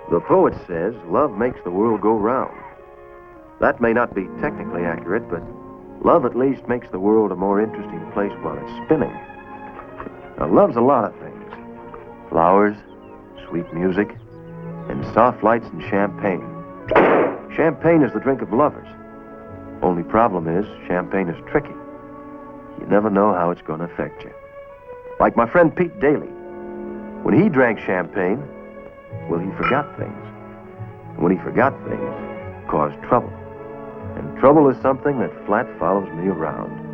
The poet says love makes the world go round. That may not be technically accurate, but love at least makes the world a more interesting place while it's spinning. Now, love's a lot of things. Flowers, sweet music, and soft lights and champagne. Champagne is the drink of lovers. Only problem is, champagne is tricky. You never know how it's going to affect you. Like my friend Pete Daly. When he drank champagne, well, he forgot things. And when he forgot things, caused trouble. And trouble is something that flat follows me around.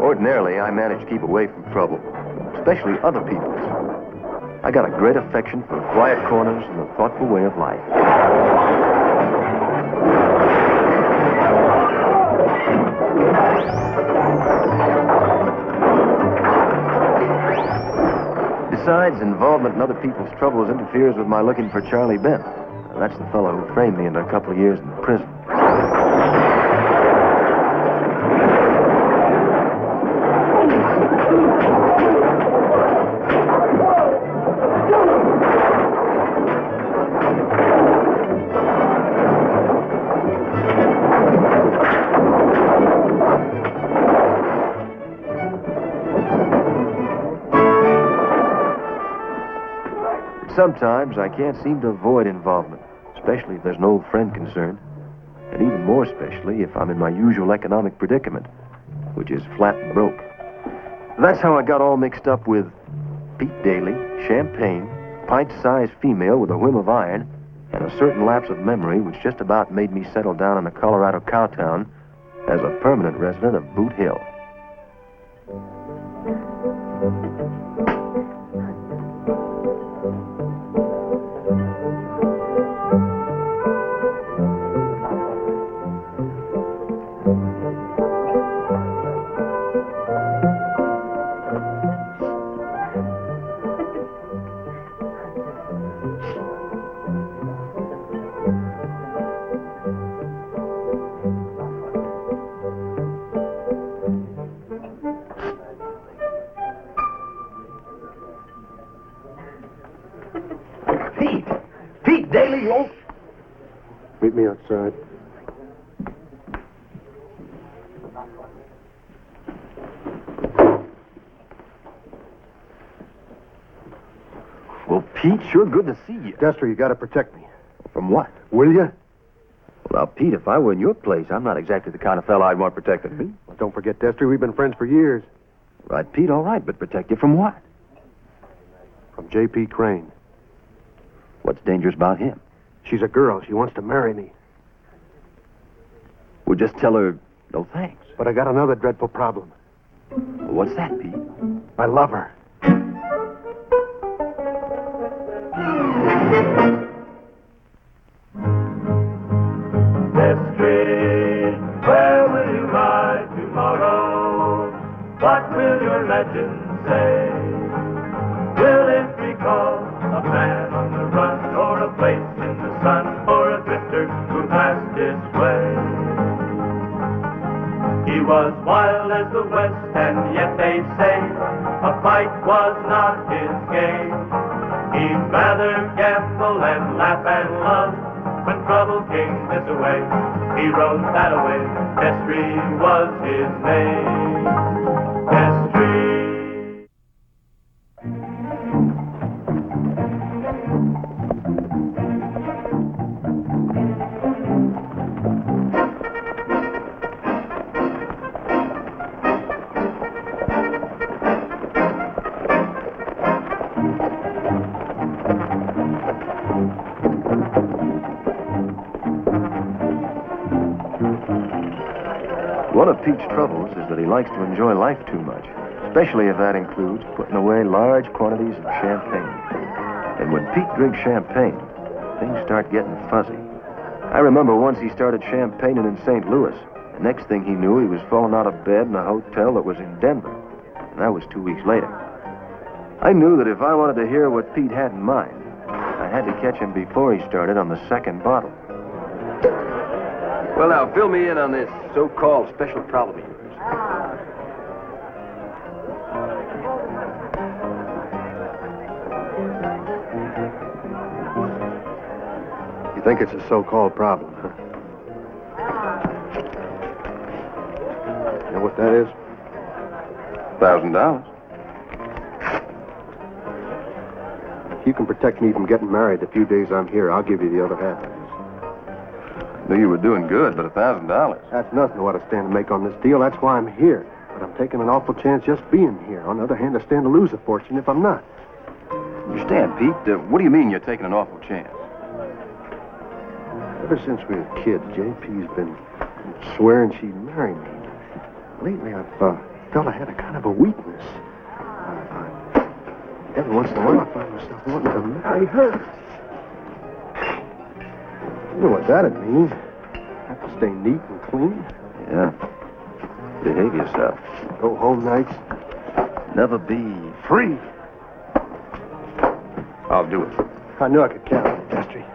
Ordinarily, I manage to keep away from trouble, especially other people's. I got a great affection for quiet corners and the thoughtful way of life. Besides, involvement in other people's troubles interferes with my looking for Charlie Bent. That's the fellow who framed me into a couple of years in prison. Sometimes I can't seem to avoid involvement, especially if there's an old friend concerned. And even more especially if I'm in my usual economic predicament, which is flat and broke. That's how I got all mixed up with Pete Daly, champagne, pint-sized female with a whim of iron, and a certain lapse of memory which just about made me settle down in a Colorado cow town as a permanent resident of Boot Hill. Pete Daly, you... Meet me outside. Well, Pete, sure good to see you. Destry, you gotta protect me. From what? Will you? Well, now, Pete, if I were in your place, I'm not exactly the kind of fellow I'd want protecting me. Well, don't forget, Destry, we've been friends for years. Right, Pete, all right, but protect you from what? From J.P. Crane. What's dangerous about him? She's a girl. She wants to marry me. We'll just tell her no thanks. But I got another dreadful problem. Well, what's that, Pete? I love her. Destry, where will you ride tomorrow? What will your legend say? Will it be called a man on the run, or a place in the sun, or a drifter who passed his way? He was wild as the West, and yet they say a fight was not his game. He'd rather gamble and laugh and love when trouble came this way. He rode that away. Destry was his name. Destry. One of Pete's troubles is that he likes to enjoy life too much, especially if that includes putting away large quantities of champagne. And when Pete drinks champagne, things start getting fuzzy. I remember once he started champagning in St. Louis. The next thing he knew, he was falling out of bed in a hotel that was in Denver. And that was 2 weeks later. I knew that if I wanted to hear what Pete had in mind, I had to catch him before he started on the second bottle. Well, now, fill me in on this so-called special problem of yours. You think it's a so-called problem, huh? You know what that is? $1,000. If you can protect me from getting married the few days I'm here, I'll give you the other half. Knew you were doing good, but $1,000. That's nothing to what I stand to make on this deal. That's why I'm here. But I'm taking an awful chance just being here. On the other hand, I stand to lose a fortune if I'm not. Understand, Pete? What do you mean you're taking an awful chance? Ever since we were kids, JP's been swearing she'd marry me. Lately, I've felt I had a kind of a weakness. Every once in a while, I find myself wanting to marry her. You know what that'd mean. Have to stay neat and clean. Yeah. Behave yourself. Go home nights. Never be Free. I'll do it. I knew I could count on you, Destry.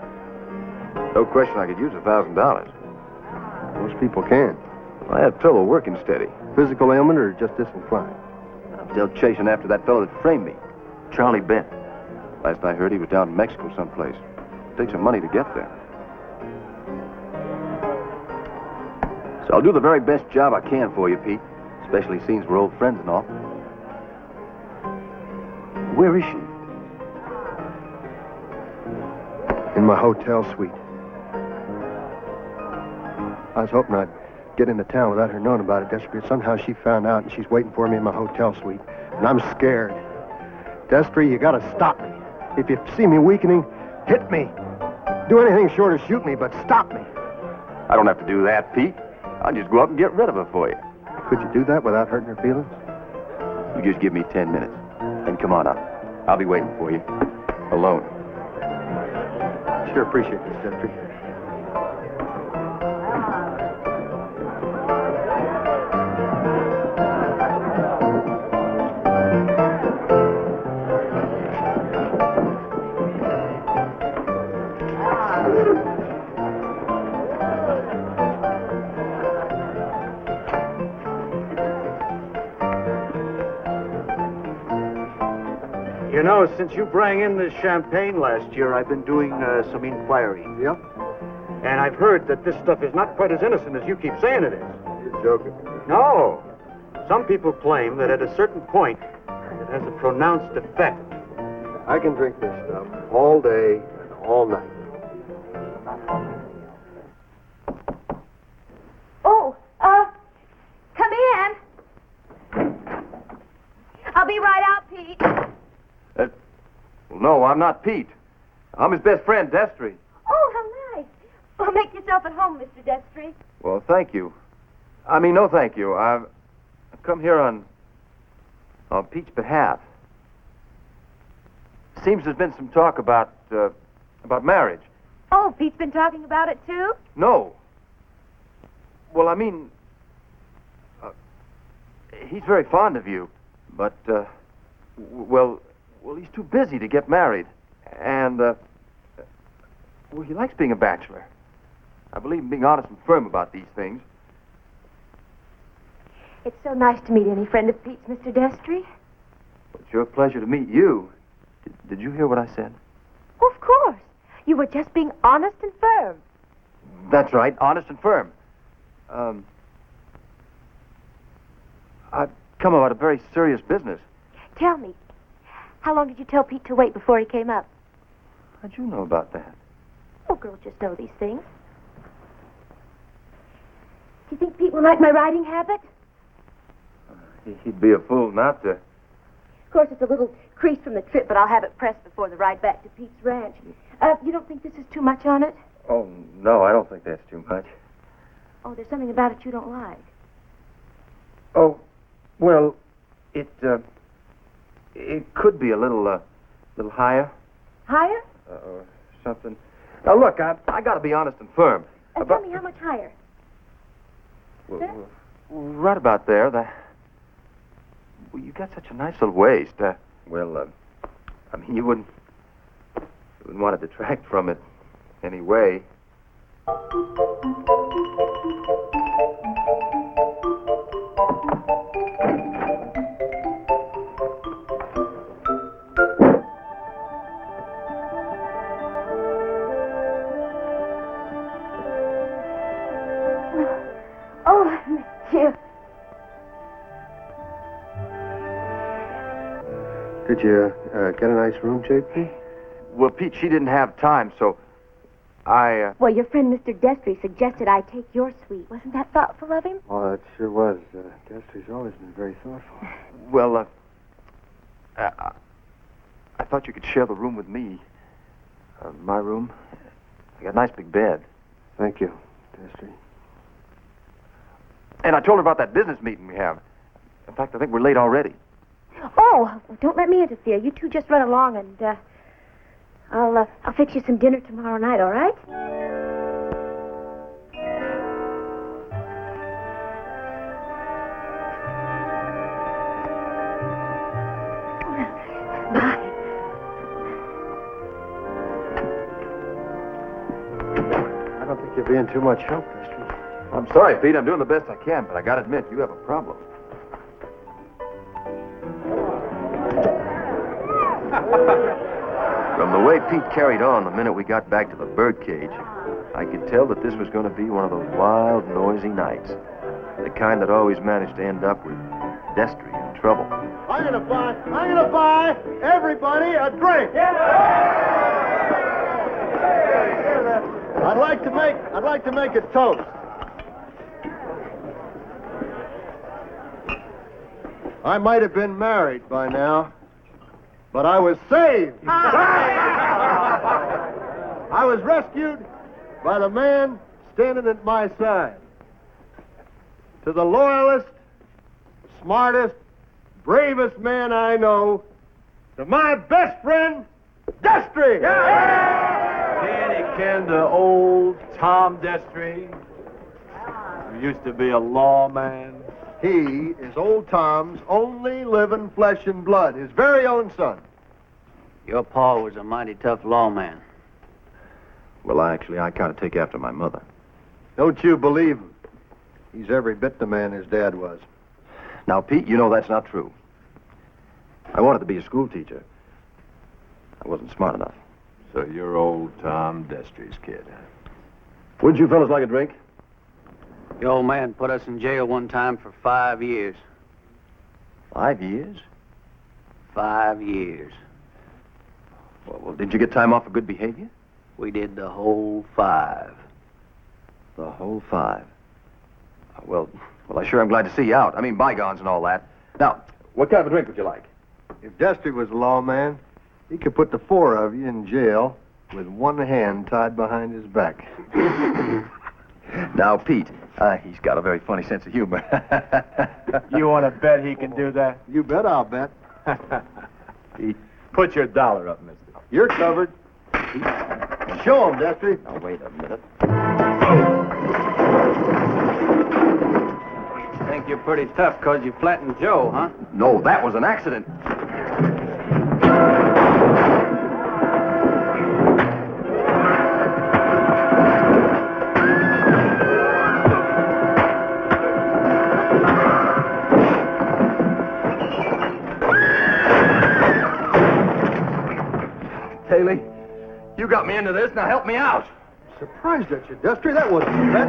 No question I could use $1,000. Most people can. I had trouble working steady. Physical ailment or just disinclined? I'm still chasing after that fellow that framed me, Charlie Bent. Last I heard, he was down in Mexico someplace. Takes some money to get there. So I'll do the very best job I can for you, Pete. Especially since we're old friends and all. Where is she? In my hotel suite. I was hoping I'd get into town without her knowing about it, Destry, but somehow she found out and she's waiting for me in my hotel suite. And I'm scared. Destry, you gotta stop me. If you see me weakening, hit me. Do anything short of shoot me, but stop me. I don't have to do that, Pete. I'll just go up and get rid of her for you. Could you do that without hurting her feelings? You just give me 10 minutes. And come on up. I'll be waiting for you. Alone. Sure appreciate this, Destry. You know, since you brought in this champagne last year, I've been doing some inquiry. Yep. And I've heard that this stuff is not quite as innocent as you keep saying it is. You're joking. No. Some people claim that at a certain point, it has a pronounced effect. I can drink this stuff all day and all night. Oh, come in. I'll be right out, Pete. No, I'm not Pete. I'm his best friend, Destry. Oh, how nice. Well, make yourself at home, Mr. Destry. Well, thank you. I mean, no thank you. I've come here on Pete's behalf. Seems there's been some talk about marriage. Oh, Pete's been talking about it, too? No. Well, I mean, he's very fond of you, but, well, he's too busy to get married. And, well, he likes being a bachelor. I believe in being honest and firm about these things. It's so nice to meet any friend of Pete's, Mr. Destry. It's your pleasure to meet you. Did you hear what I said? Oh, of course. You were just being honest and firm. That's right, honest and firm. I've come about a very serious business. Tell me, how long did you tell Pete to wait before he came up? How'd you know about that? Oh, girls just know these things. Do you think Pete will like my riding habit? He'd be a fool not to. Of course, it's a little creased from the trip, but I'll have it pressed before the ride back to Pete's ranch. You don't think this is too much on it? Oh, no, I don't think that's too much. Oh, there's something about it you don't like. Oh, well, it could be a little higher. Higher? Or something. Now, look, I got to be honest and firm. Tell me how much higher. Well, right about there. Well, you got such a nice little waist. I mean, you wouldn't want to detract from it anyway. Did you get a nice room, JP? Well, Pete, she didn't have time, so Well, your friend Mr. Destry suggested I take your suite. Wasn't that thoughtful of him? Oh, it sure was. Destry's always been very thoughtful. Well, I thought you could share the room with me. My room. I got a nice big bed. Thank you, Destry. And I told her about that business meeting we have. In fact, I think we're late already. Oh, don't let me interfere. You two just run along, and I'll fix you some dinner tomorrow night, all right? Bye. I don't think you're being too much help, Destry. I'm sorry, Pete. I'm doing the best I can, but I gotta admit, you have a problem. From the way Pete carried on the minute we got back to the birdcage, I could tell that this was going to be one of those wild, noisy nights. The kind that always managed to end up with Destry in trouble. I'm gonna buy everybody a drink. I'd like to make a toast. I might have been married by now, but I was saved. I was rescued by the man standing at my side. To the loyalest, smartest, bravest man I know, to my best friend, Destry! Kenny ken to old Tom Destry, who used to be a lawman. He is old Tom's only living flesh and blood, his very own son. Your pa was a mighty tough lawman. Well, I kind of take after my mother. Don't you believe him? He's every bit the man his dad was. Now, Pete, you know that's not true. I wanted to be a school teacher. I wasn't smart enough. So you're old Tom Destry's kid, huh? Wouldn't you fellas like a drink? The old man put us in jail one time for 5 years. 5 years? 5 years. Well, did you get time off for good behavior? We did the whole 5. The whole 5. Well, I sure am glad to see you out. I mean, bygones and all that. Now, what kind of a drink would you like? If Destry was a lawman, he could put the 4 of you in jail with one hand tied behind his back. Now, Pete, he's got a very funny sense of humor. You want to bet he can do that? You bet I'll bet. Pete. Put your $1 up, mister. You're covered. Show him, Destry. Now, wait a minute. Think you're pretty tough because you flattened Joe, huh? No, that was an accident. Haley, you got me into this. Now help me out. Surprised at you, Destry. That wasn't a bet.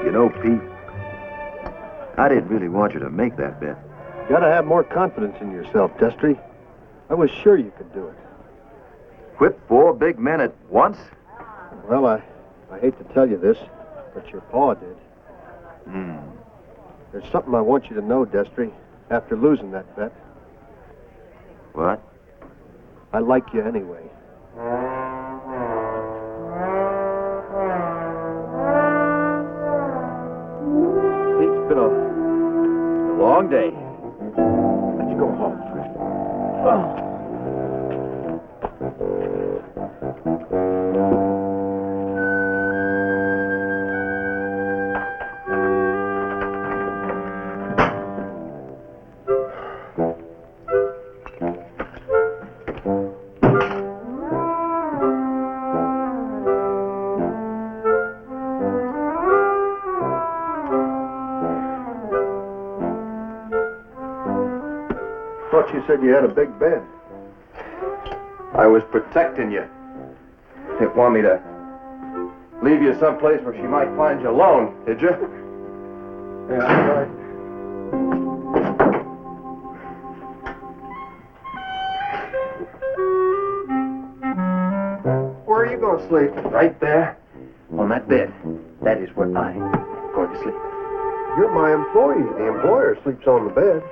You know, Pete, I didn't really want you to make that bet. You gotta have more confidence in yourself, Destry. I was sure you could do it. Whip 4 big men at once? Well, I hate to tell you this, but your pa did. There's something I want you to know, Destry, after losing that bet. What? I like you anyway. It's been a long day. Let's go home. thought you said you had a big bed. I was protecting you. Didn't want me to leave you someplace where she might find you alone, did you? Yeah, right. Where are you going to sleep? Right there, on that bed. That is where I'm going to sleep. You're my employee. The employer sleeps on the bed.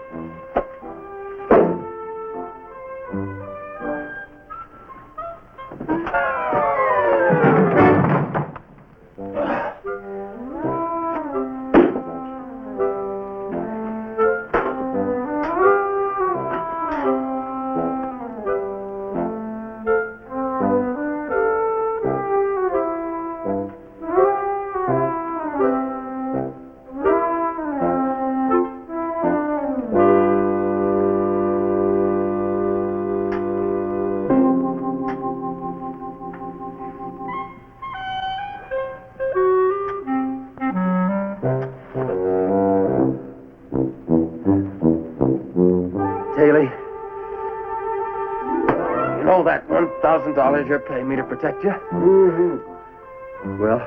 That $1,000 you're paying me to protect you? Mm-hmm. Well,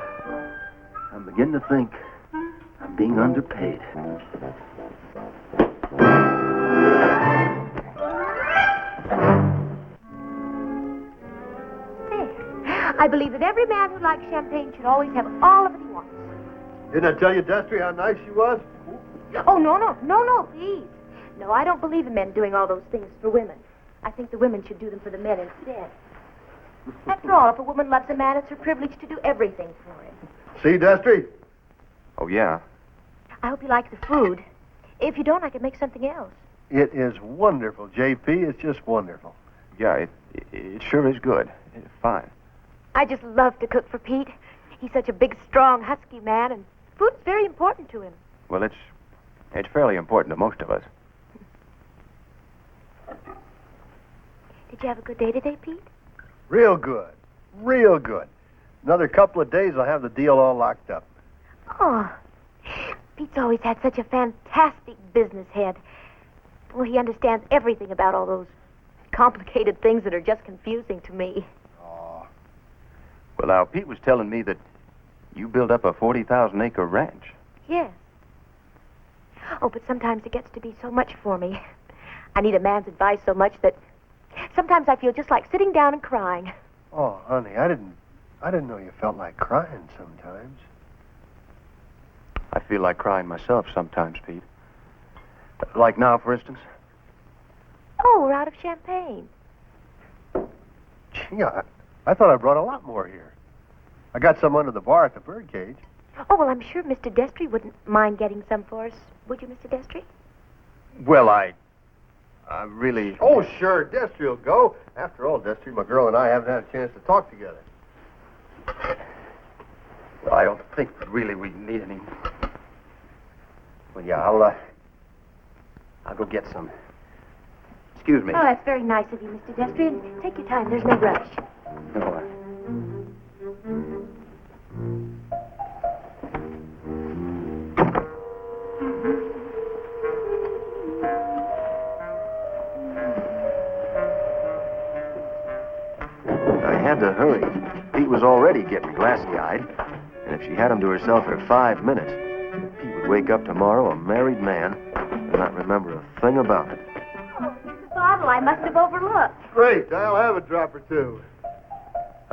I'm beginning to think I'm being underpaid. I believe that every man who likes champagne should always have all of it he wants. Didn't I tell you, Destry, how nice she was? Oh, no, please. No, I don't believe in men doing all those things for women. I think the women should do them for the men instead. After all, if a woman loves a man, it's her privilege to do everything for him. See, Destry? Oh, yeah? I hope you like the food. If you don't, I can make something else. It is wonderful, J.P. It's just wonderful. Yeah, it sure is good. It's fine. I just love to cook for Pete. He's such a big, strong, husky man, and food's very important to him. Well, it's fairly important to most of us. Did you have a good day today, Pete? Real good. Real good. Another couple of days, I'll have the deal all locked up. Oh, Pete's always had such a fantastic business head. Well, he understands everything about all those complicated things that are just confusing to me. Oh. Well, now, Pete was telling me that you built up a 40,000-acre ranch. Yes. Oh, but sometimes it gets to be so much for me. I need a man's advice so much that sometimes I feel just like sitting down and crying. Oh, honey, I didn't know you felt like crying sometimes. I feel like crying myself sometimes, Pete. Like now, for instance. Oh, we're out of champagne. Gee, I thought I brought a lot more here. I got some under the bar at the birdcage. Oh, well, I'm sure Mr. Destry wouldn't mind getting some for us. Would you, Mr. Destry? Well, I really... Oh, sure, Destry will go. After all, Destry, my girl and I haven't had a chance to talk together. Well, I don't think that really we need any... Well, yeah, I'll go get some. Excuse me. Oh, that's very nice of you, Mr. Destry. And take your time. There's no rush. No, I had to hurry. Pete was already getting glassy-eyed. And if she had him to herself for 5 minutes, Pete would wake up tomorrow a married man and not remember a thing about it. Oh, here's a bottle I must have overlooked. Great, I'll have a drop or two.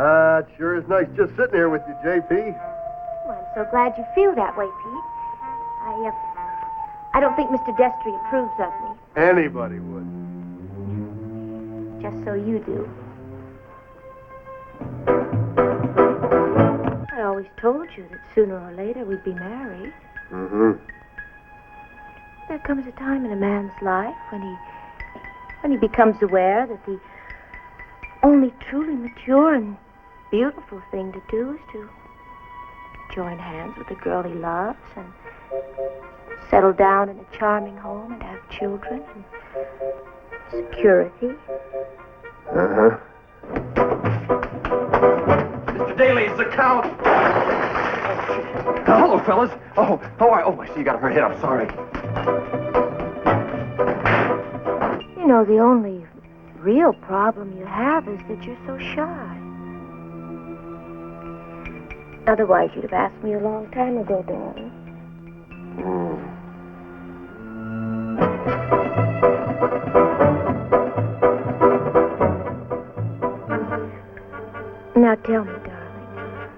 It sure is nice just sitting here with you, J.P. Well, I'm so glad you feel that way, Pete. I don't think Mr. Destry approves of me. Anybody would. Just so you do. I always told you that sooner or later we'd be married. Mm-hmm. There comes a time in a man's life when he becomes aware that the only truly mature and beautiful thing to do is to join hands with the girl he loves and settle down in a charming home and have children and security. Uh-huh. Mr. Daly's account. Hello, fellas. I see you got her head. I'm sorry. You know, the only real problem you have is that you're so shy. Otherwise, you'd have asked me a long time ago, darling. Now tell me, darling,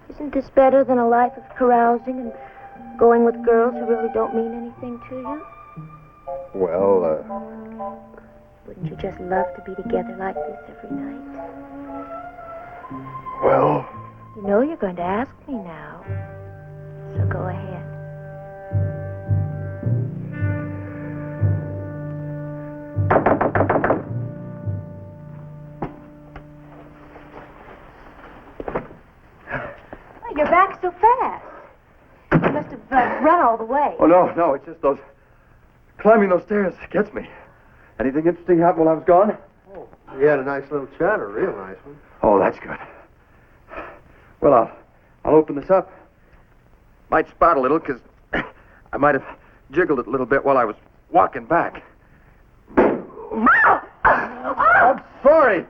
isn't this better than a life of carousing and going with girls who really don't mean anything to you? Well, Wouldn't you just love to be together like this every night? well, You know you're going to ask me now, so go ahead. Oh, you're back so fast. You must have run all the way. Oh, no, it's just those... Climbing those stairs gets me. Anything interesting happened while I was gone? we had a nice little chat, a real nice one. Oh, that's good. Well, I'll open this up. Might spout a little, because I might have jiggled it a little bit while I was walking back. I'm sorry.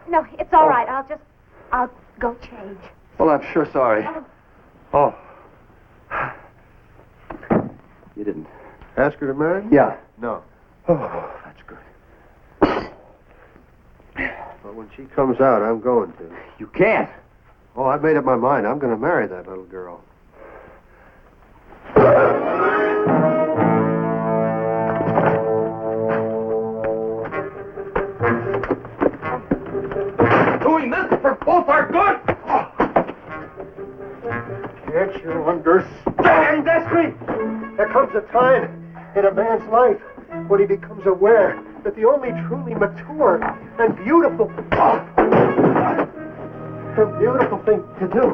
No, it's all right. I'll go change. Well, I'm sure sorry. Oh. You didn't? Ask her to marry me? Yeah. No. Oh, that's good. But when she comes out, I'm going to. You can't. Oh, I've made up my mind. I'm going to marry that little girl. Doing this for both our good. Can't you understand, Destry? There comes a time in a man's life when he becomes aware that the only truly mature and beautiful thing to do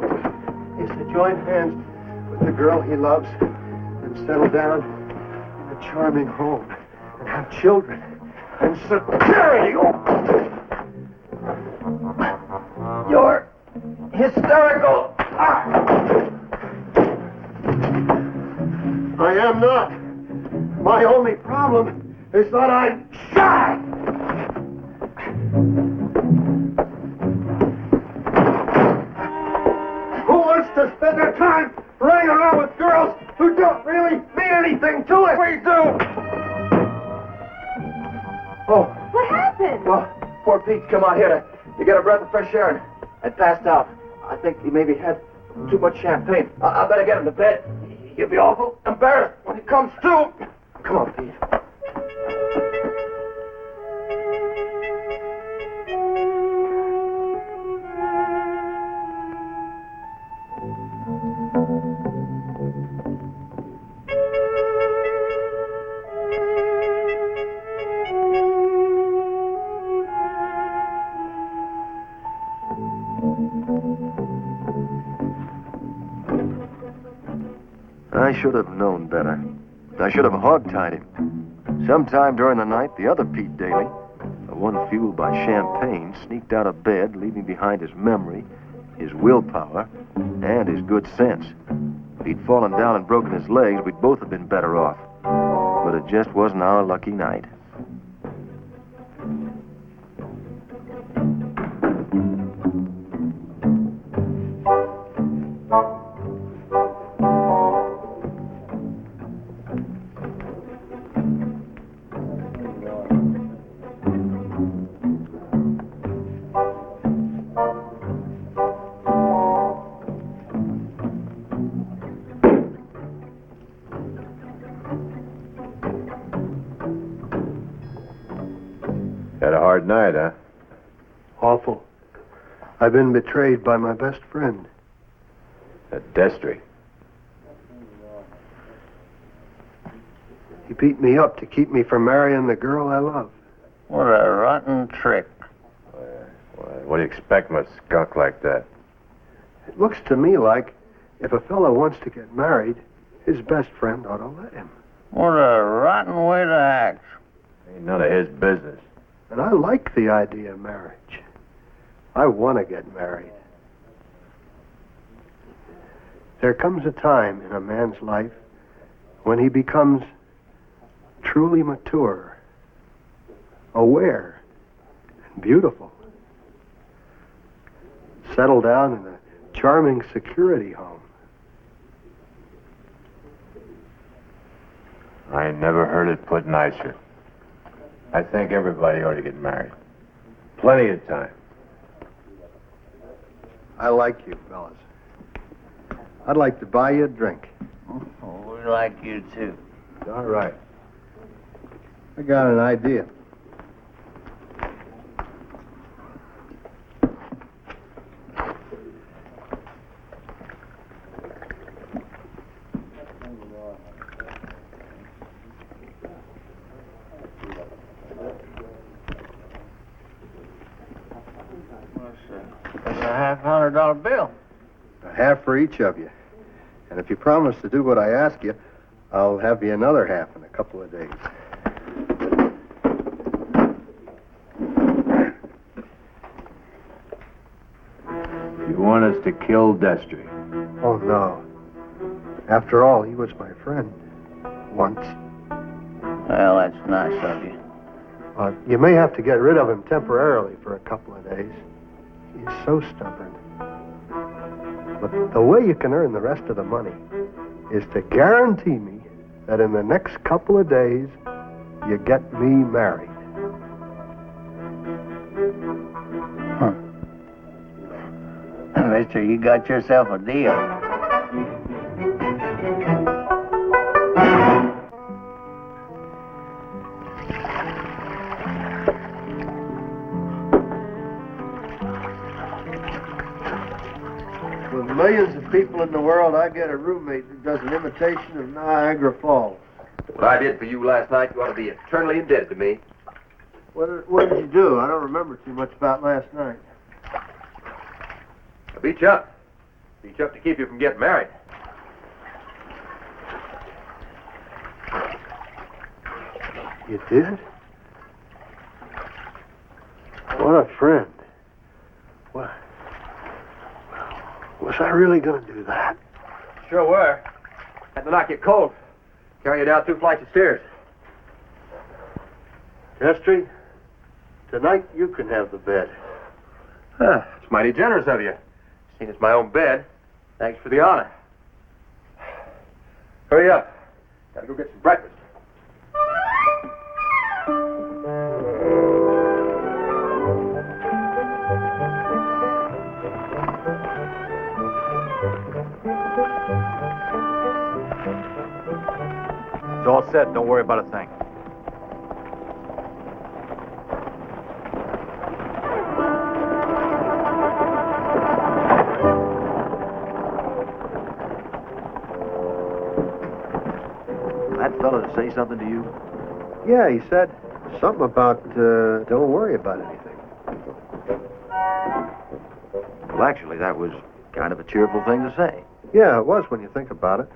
is to join hands with the girl he loves and settle down in a charming home and have children and security. You're hysterical. I am not. My only problem is that I'm shy. Who wants to spend their time running around with girls who don't really mean anything to us? We do. Oh, What happened? well, poor Pete's come out here to get a breath of fresh air and passed out. I think he maybe had too much champagne. I better get him to bed. He'll be awful embarrassed when he comes to. Come on, Pete. I should have known better. I should have hog-tied him. Sometime during the night, the other Pete Daly, the one fueled by champagne, sneaked out of bed, leaving behind his memory, his willpower, and his good sense. If he'd fallen down and broken his legs, we'd both have been better off. But it just wasn't our lucky night. Had a hard night, huh? Awful. I've been betrayed by my best friend. That Destry. He beat me up to keep me from marrying the girl I love. What a rotten trick. What do you expect from a skunk like that? It looks to me like if a fellow wants to get married, his best friend ought to let him. What a rotten way to act. Ain't none of his business. And I like the idea of marriage. I want to get married. There comes a time in a man's life when he becomes truly mature, aware, and beautiful. Settle down in a charming security home. I never heard it put nicer. I think everybody ought to get married. Plenty of time. I like you, fellas. I'd like to buy you a drink. Oh, we like you, too. All right. I got an idea. That's a $500 bill. A half for each of you. And if you promise to do what I ask you, I'll have you another half in a couple of days. You want us to kill Destry? Oh, no. After all, he was my friend. Once. Well, that's nice of you. You may have to get rid of him temporarily for a couple of days. He's so stubborn. But the way you can earn the rest of the money is to guarantee me that in the next couple of days, you get me married. Mister, you got yourself a deal. With millions of people in the world, I get a roommate who does an imitation of Niagara Falls. What I did for you last night, you ought to be eternally indebted to me. What did you do? I don't remember too much about last night. I beat you up. Beat you up to keep you from getting married. You did? What a friend. What? Was I really going to do that? Sure were. Had to knock you cold. Carry you down 2 flights of stairs. Destry, tonight you can have the bed. It's mighty generous of you. Seeing it's my own bed. Thanks for the honor. Hurry up. Gotta go get some breakfast. It's all set. Don't worry about a thing. That fella say something to you? Yeah, he said something about don't worry about anything. Well, actually, that was kind of a cheerful thing to say. Yeah, it was when you think about it.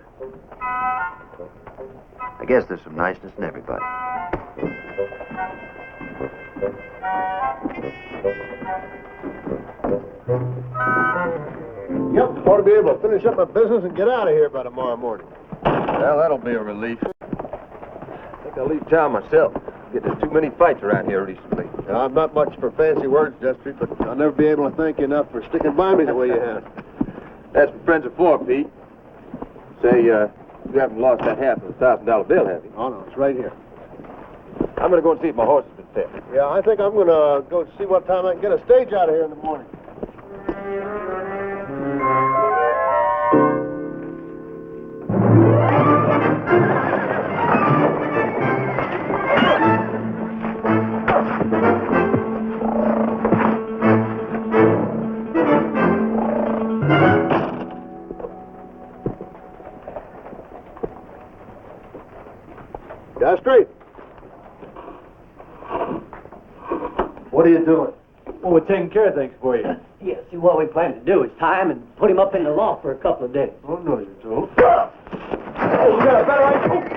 I guess there's some niceness in everybody. Yep, ought to be able to finish up my business and get out of here by tomorrow morning. Well, that'll be a relief. I think I'll leave town myself. There's too many fights around here recently. Now, I'm not much for fancy words, Destry, but I'll never be able to thank you enough for sticking by me the way you have. That's what friends are for, Pete. Say, you haven't lost that half of the $1,000 bill, have you? Oh, no, it's right here. I'm going to go and see if my horse has been fed. Yeah, I think I'm going to go see what time I can get a stage out of here in the morning. Destry? What are you doing? Well, we're taking care of things for you. Yeah, see, what we plan to do is tie him and put him up in the loft for a couple of days. Oh, no, you don't. Oh, you got a better idea?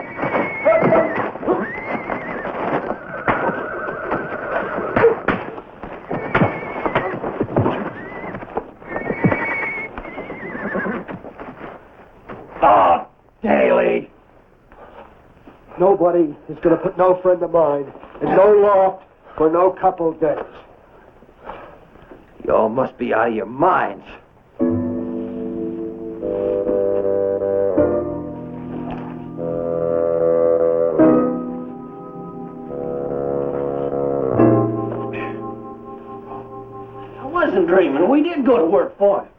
Oh, Daly! Nobody is going to put no friend of mine in no loft for no couple days. Y'all must be out of your minds. I wasn't dreaming. We did go to work for him.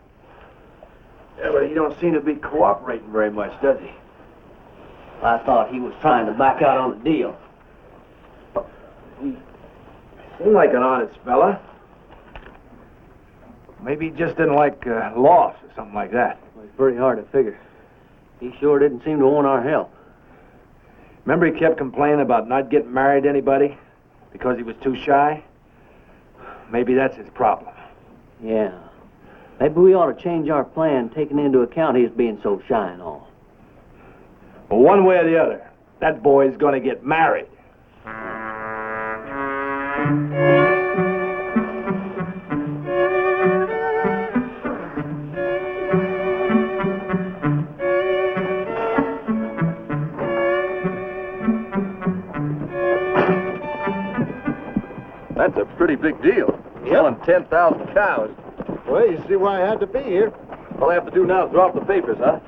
Yeah, but he don't seem to be cooperating very much, does he? I thought he was trying to back out on the deal. He seemed like an honest fella. Maybe he just didn't like loss or something like that. Well, it's pretty hard to figure. He sure didn't seem to want our help. Remember he kept complaining about not getting married to anybody because he was too shy? Maybe that's his problem. Yeah. Maybe we ought to change our plan, taking into account his being so shy and all. Well, one way or the other, that boy's going to get married. That's a pretty big deal. Selling 10,000 cows. Well, you see why I had to be here. All I have to do now is drop the papers, huh?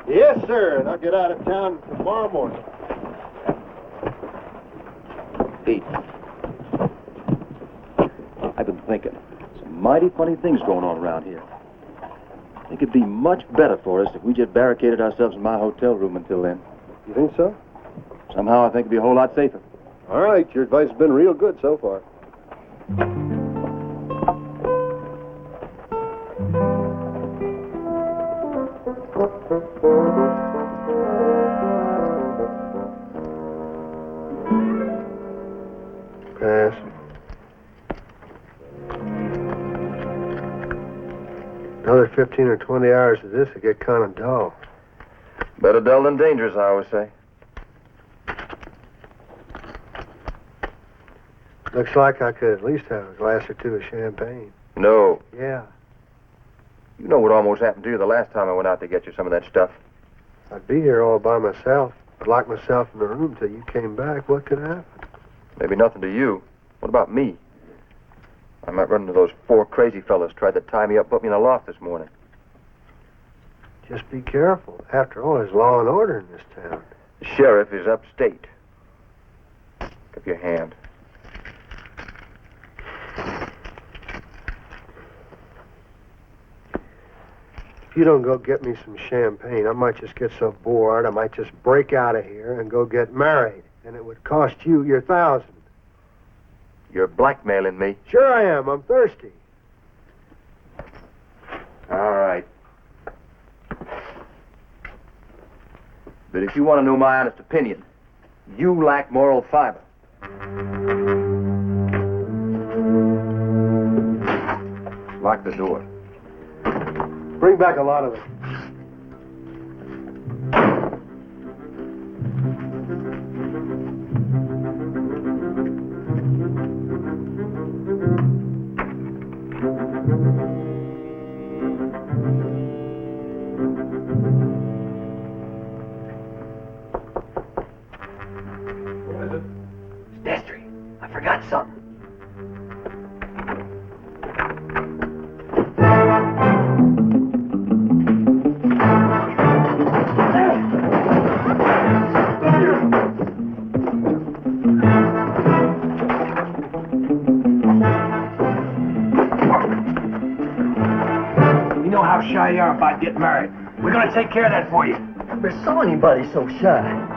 Yes, sir, and I'll get out of town tomorrow morning. Pete, I've been thinking. Some mighty funny things going on around here. I think it'd be much better for us if we just barricaded ourselves in my hotel room until then. You think so? Somehow I think it'd be a whole lot safer. All right, your advice has been real good so far. Pass. Another 15 or 20 hours of this will get kind of dull. Better dull than dangerous, I always say. Looks like I could at least have a glass or two of champagne. No. Yeah. You know what almost happened to you the last time I went out to get you some of that stuff. I'd be here all by myself. I'd lock myself in the room till you came back. What could happen? Maybe nothing to you. What about me? I might run into those 4 crazy fellas tried to tie me up, put me in a loft this morning. Just be careful. After all, there's law and order in this town. The sheriff is upstate. Give your hand. If you don't go get me some champagne, I might just get so bored, I might just break out of here and go get married. And it would cost you your 1,000. You're blackmailing me. Sure I am. I'm thirsty. All right. But if you want to know my honest opinion, you lack moral fiber. Lock the door. Bring back a lot of it. Destry, I forgot something. You know how shy you are about getting married. We're going to take care of that for you. Never saw anybody so shy.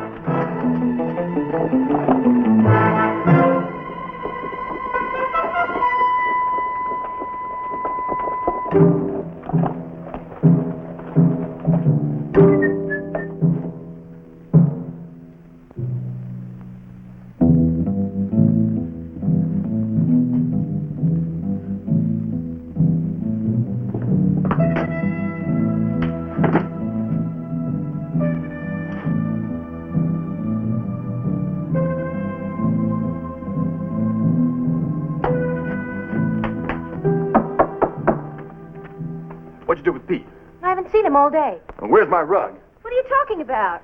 What'd you do with Pete? I haven't seen him all day. And where's my rug? What are you talking about?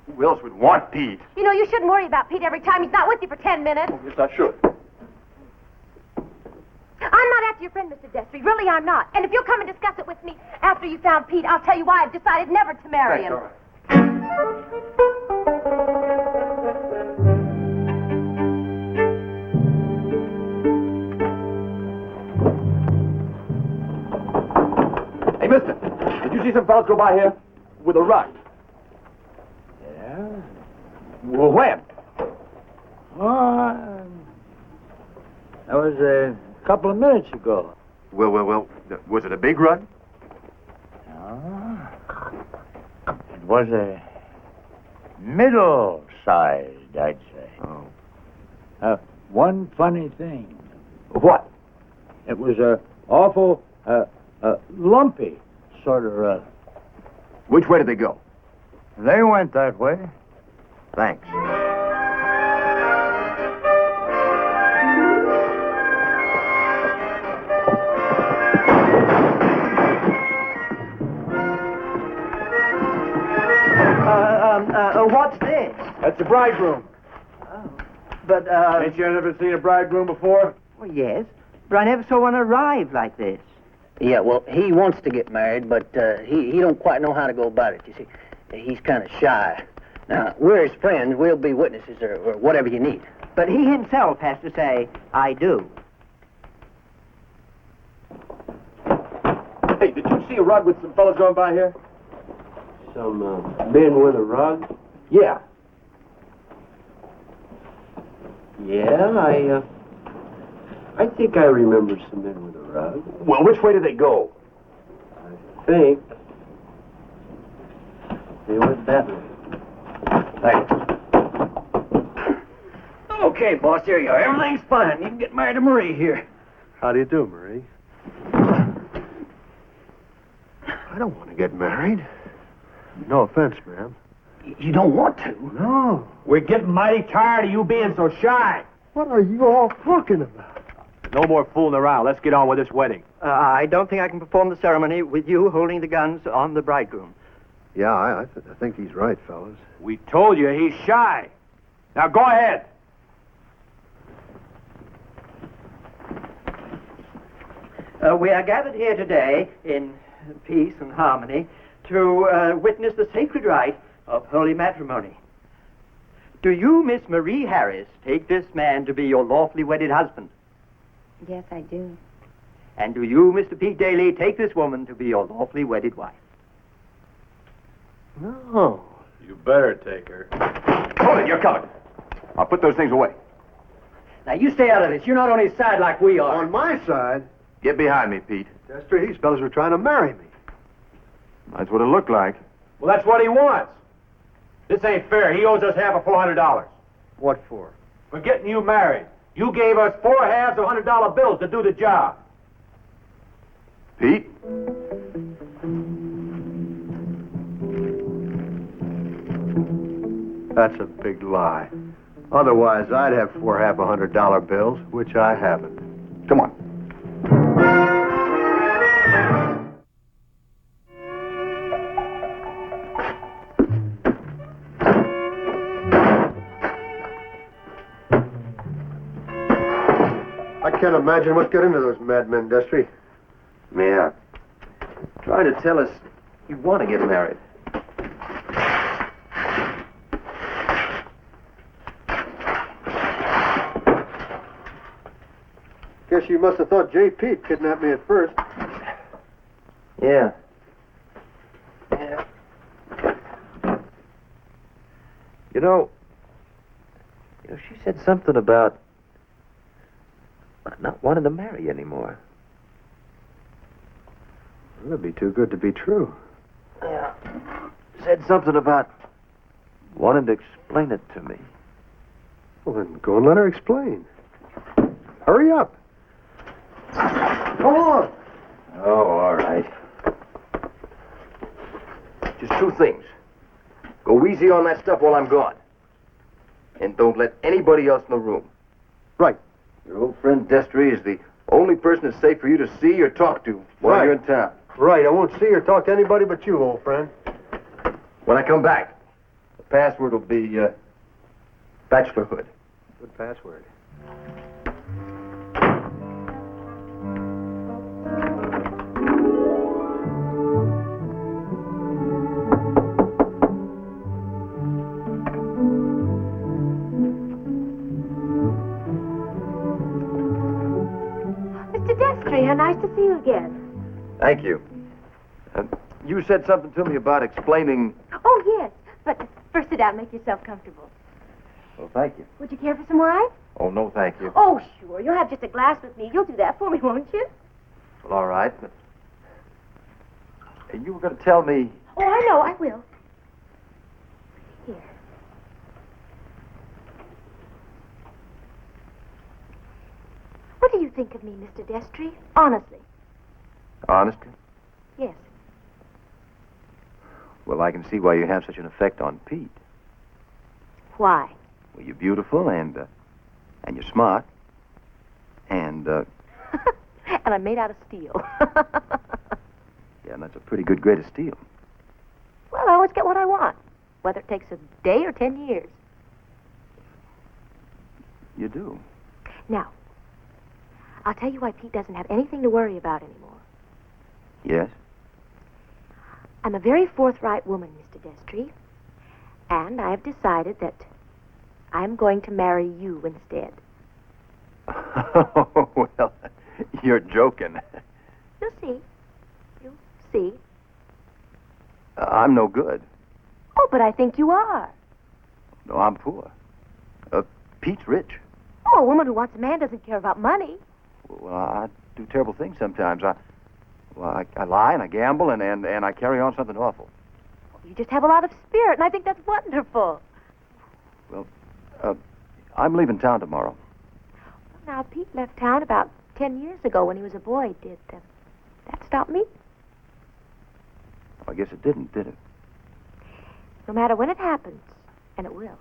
Who else would want Pete? You know, you shouldn't worry about Pete every time he's not with you for 10 minutes. Yes, I should. I'm not after your friend, Mr. Destry. Really, I'm not. And if you'll come and discuss it with me after you found Pete, I'll tell you why I've decided never to marry him. All right. Hey, mister, did you see some fellas go by here with a rug? Yeah? Well, when? Oh, that was a couple of minutes ago. Well, was it a big rug? No. It was a middle-sized, I'd say. Oh. One funny thing. What? It was awful lumpy, sort of. Which way did they go? They went that way. Thanks. What's this? That's the bridegroom. But, Ain't you ever seen a bridegroom before? well, yes, but I never saw one arrive like this. Yeah, well, he wants to get married, but he don't quite know how to go about it, you see. He's kind of shy. Now, we're his friends. We'll be witnesses or whatever you need. But he himself has to say, I do. Hey, did you see a rug with some fellas going by here? Some men with a rug? Yeah. Yeah, I think I remember some men with a rug. Well, which way did they go? I think they went that way. Thanks. Okay, boss, here you are. Everything's fine. You can get married to Marie here. How do you do, Marie? I don't want to get married. No offense, ma'am. You don't want to? No. We're getting mighty tired of you being so shy. What are you all talking about? No more fooling around. Let's get on with this wedding. I don't think I can perform the ceremony with you holding the guns on the bridegroom. Yeah, I think he's right, fellas. We told you he's shy. Now go ahead. We are gathered here today in peace and harmony to witness the sacred rite of holy matrimony. Do you, Miss Marie Harris, take this man to be your lawfully wedded husband? Yes, I do. And do you, Mr. Pete Daly, take this woman to be your lawfully wedded wife? No. You better take her. Hold it, you're coming. I'll put those things away. Now, you stay out of this. You're not on his side like we are. On my side, Get behind me, Pete. Destry, these fellas were trying to marry me. That's what it looked like. Well, that's what he wants. This ain't fair. He owes us half of $400. What for? For getting you married. You gave us 4 halves of $100 bills to do the job. Pete? That's a big lie. Otherwise, I'd have 4 half $100 bills, which I haven't. Come on. I can't imagine what got into those madmen, Destry. Yeah. Trying to tell us you want to get married. Guess you must have thought J. Pete kidnapped me at first. Yeah. You know, she said something about not wanting to marry anymore. That'd be too good to be true. Yeah. Said something about wanting to explain it to me. Well, then go and let her explain. Hurry up. Go on. Oh, all right. Just 2 things. Go easy on that stuff while I'm gone. And don't let anybody else in the room. Right. Your old friend Destry is the only person it's safe for you to see or talk to while Right. you're in town. Right, I won't see or talk to anybody but you, old friend. When I come back. Password will be, bachelorhood. Good password. Mr. Destry, how nice to see you again. Thank you. You said something to me about explaining... Oh, yes. But first sit down and make yourself comfortable. Well, thank you. Would you care for some wine? Oh, no, thank you. Oh, sure. You'll have just a glass with me. You'll do that for me, won't you? Well, all right, but... You were going to tell me... Oh, I know. I will. Here. What do you think of me, Mr. Destry? Honestly. Honestly? Yes. Well, I can see why you have such an effect on Pete. Why? Well, you're beautiful and you're smart. And, And I'm made out of steel. yeah, and that's a pretty good grade of steel. Well, I always get what I want, whether it takes a day or 10 years. You do? Now, I'll tell you why Pete doesn't have anything to worry about anymore. Yes? I'm a very forthright woman, Mr. Destry, and I've decided that I'm going to marry you instead. Oh, well, you're joking. You'll see. You'll see. I'm no good. Oh, but I think you are. No, I'm poor. Pete's rich. Oh, a woman who wants a man doesn't care about money. Well, I do terrible things sometimes. I lie and I gamble and I carry on something awful. You just have a lot of spirit, and I think that's wonderful. Well, I'm leaving town tomorrow. Now, Pete left town about 10 years ago when he was a boy. Did that stop me? I guess it didn't, did it? No matter when it happens, and it will.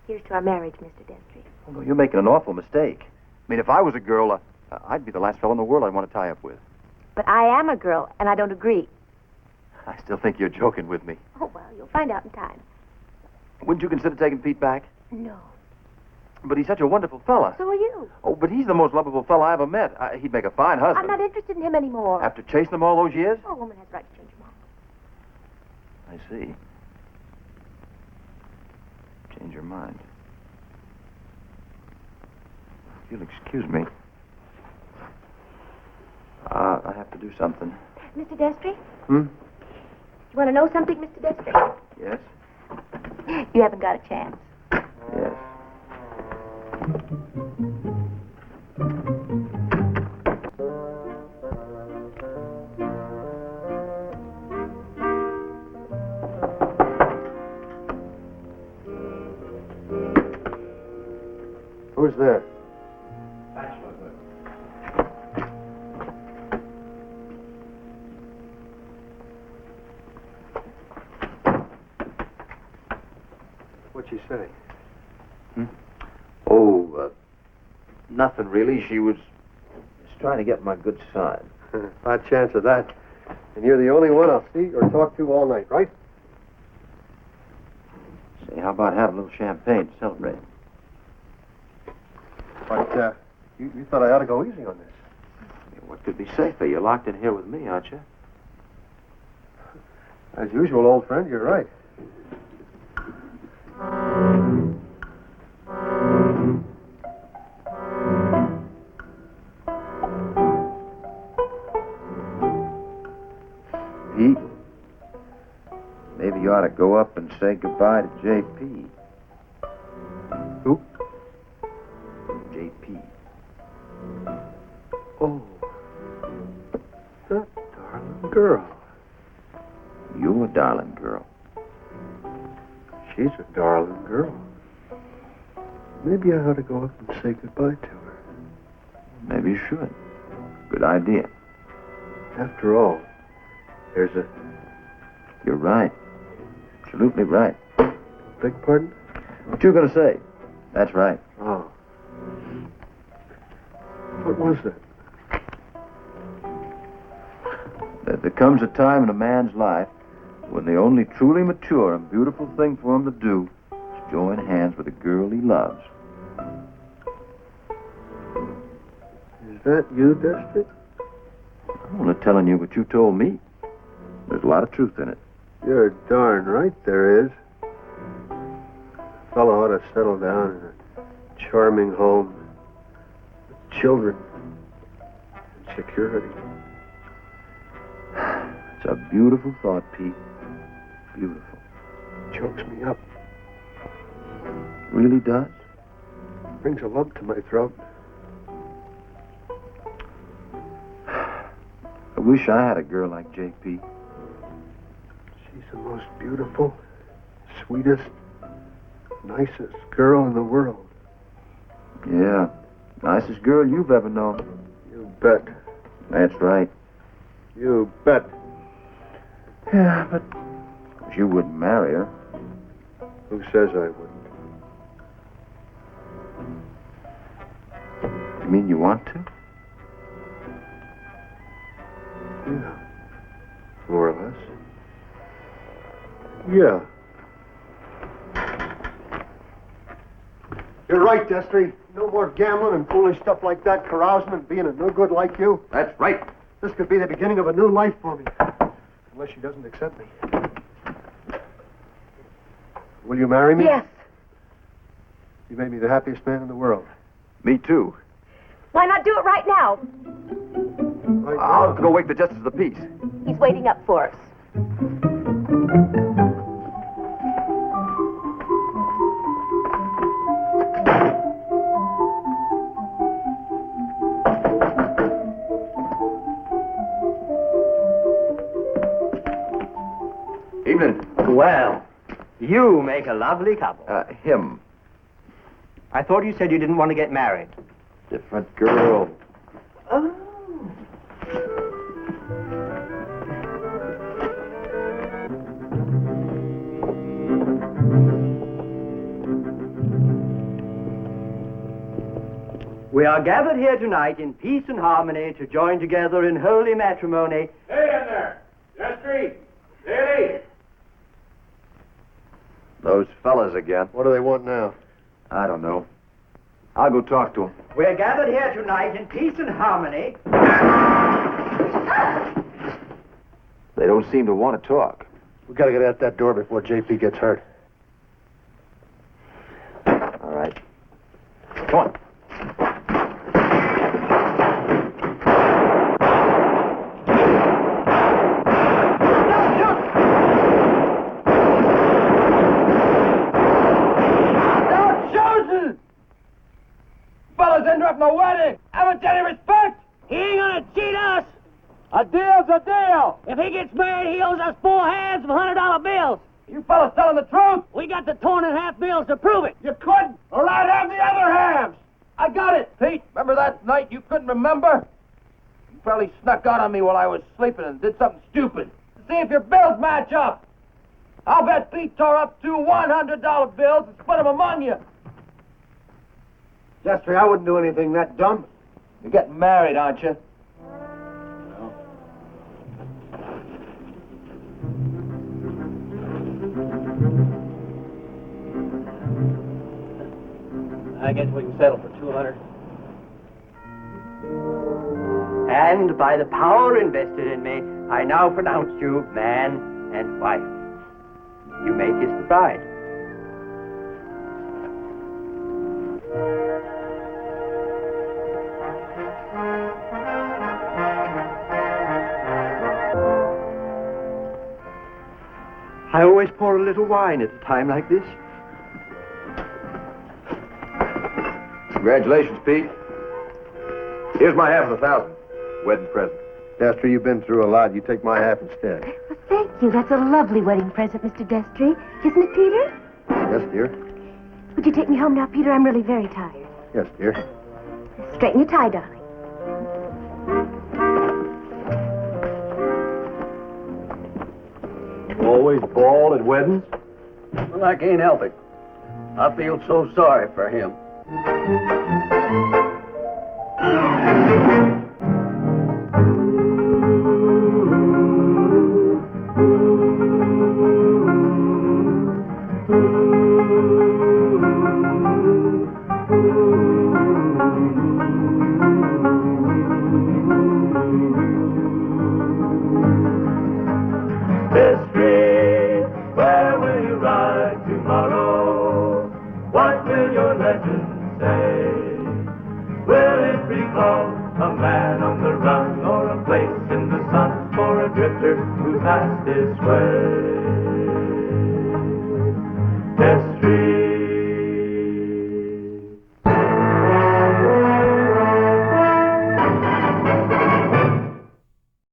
Here's to our marriage, Mr. Destry. Oh, no, you're making an awful mistake. I mean, if I was a girl, I'd be the last fellow in the world I'd want to tie up with. But I am a girl, and I don't agree. I still think you're joking with me. Oh, well, you'll find out in time. Wouldn't you consider taking Pete back? No. But he's such a wonderful fella. So are you. Oh, but he's the most lovable fella I ever met. He'd make a fine husband. I'm not interested in him anymore. After chasing him all those years? Oh, a woman has the right to change her mind. I see. Change your mind. If you'll excuse me. I have to do something. Mr. Destry? Hmm? You want to know something, Mr. Destry? Yes? You haven't got a chance. Yes. Who's there? What'd she say? Oh, nothing really. She was just trying to get my good side. Odd chance of that. And you're the only one I'll see or talk to all night, right? Say, how about having a little champagne to celebrate? But, you thought I ought to go easy on this. What could be safer? You're locked in here with me, aren't you? As usual, old friend, you're right. Pete, maybe you ought to go up and say goodbye to J.P. Who? J.P. Oh, that darling girl. You a darling girl. She's a darling girl. Maybe I ought to go up and say goodbye to her. Maybe you should. Good idea. After all, there's a... You're right. Absolutely right. Beg pardon? What you gonna say? That's right. Oh. What was that? There comes a time in a man's life when the only truly mature and beautiful thing for him to do is join hands with a girl he loves. Is that you, Destry? I'm only telling you what you told me. There's a lot of truth in it. You're darn right there is. A fellow ought to settle down in a charming home with children and security. It's a beautiful thought, Pete. Beautiful. Chokes me up. Really does? Brings a lump to my throat. I wish I had a girl like JP. She's the most beautiful, sweetest, nicest girl in the world. Yeah, nicest girl you've ever known. You bet. That's right. You bet. Yeah, but you wouldn't marry her. Who says I wouldn't? You mean you want to? Yeah. More or less. Yeah. You're right, Destry. No more gambling and foolish stuff like that, carousing and being a no good like you. That's right. This could be the beginning of a new life for me. Unless she doesn't accept me. Will you marry me? Yes. You made me the happiest man in the world. Me too. Why not do it right now? Right I'll now. go wake the Justice of the Peace. He's waiting up for us. Evening. Well, you make a lovely couple. Him. I thought you said you didn't want to get married. Different girl. Oh. We are gathered here tonight in peace and harmony to join together in holy matrimony. Hey in there! Destry! Lily! Those fellas again. What do they want now? I don't know. I'll go talk to them. We are gathered here tonight in peace and harmony. They don't seem to want to talk. We gotta get out that door before JP gets hurt. All right. Come on. Interrupt my wedding. Haven't any respect. He ain't gonna cheat us. A deal's a deal. If he gets married, he owes us 4 halves of $100 bills. You fellas telling the truth? We got the torn in half bills to prove it. You couldn't, or I'd have the other halves. I got it, Pete. Remember that night you couldn't remember? You probably snuck out on me while I was sleeping and did something stupid. See if your bills match up. I'll bet Pete tore up 2 $100 bills and split them among you. Destry, I wouldn't do anything that dumb. You're getting married, aren't you? I guess we can settle for 200. And by the power invested in me, I now pronounce you man and wife. You may kiss the bride. I always pour a little wine at a time like this. Congratulations, Pete. Here's my half of the 1,000. Wedding present. Destry, you've been through a lot. You take my half instead. Well, thank you. That's a lovely wedding present, Mr. Destry. Isn't it, Peter? Yes, dear. Would you take me home now, Peter? I'm really very tired. Yes, dear. Straighten your tie, darling. Always bald at weddings? Well, I can't help it. I feel so sorry for him. this way. Destry